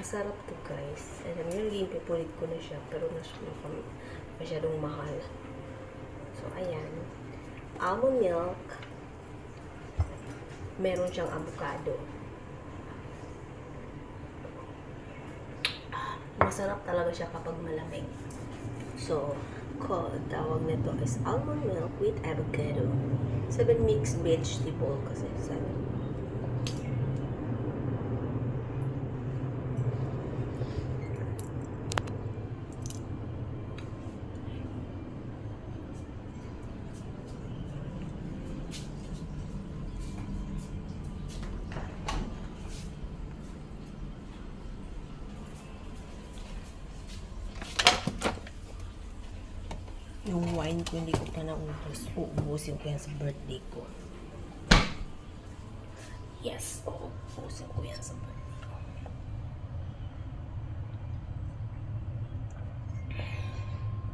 Masarap to guys. Alam nyo, naging pipulit ko na siya. Pero masyadong mahal. So, ayan. Almond milk. Meron siyang avocado. Masarap talaga siya kapag malamig. So, tawag nito is almond milk with avocado. 7 mixed vegetable kasi 7. Yung wine ko, hindi ko pa naubos. Uubusin ko yan sa birthday ko. Yes, uubusin ko yan sa birthday.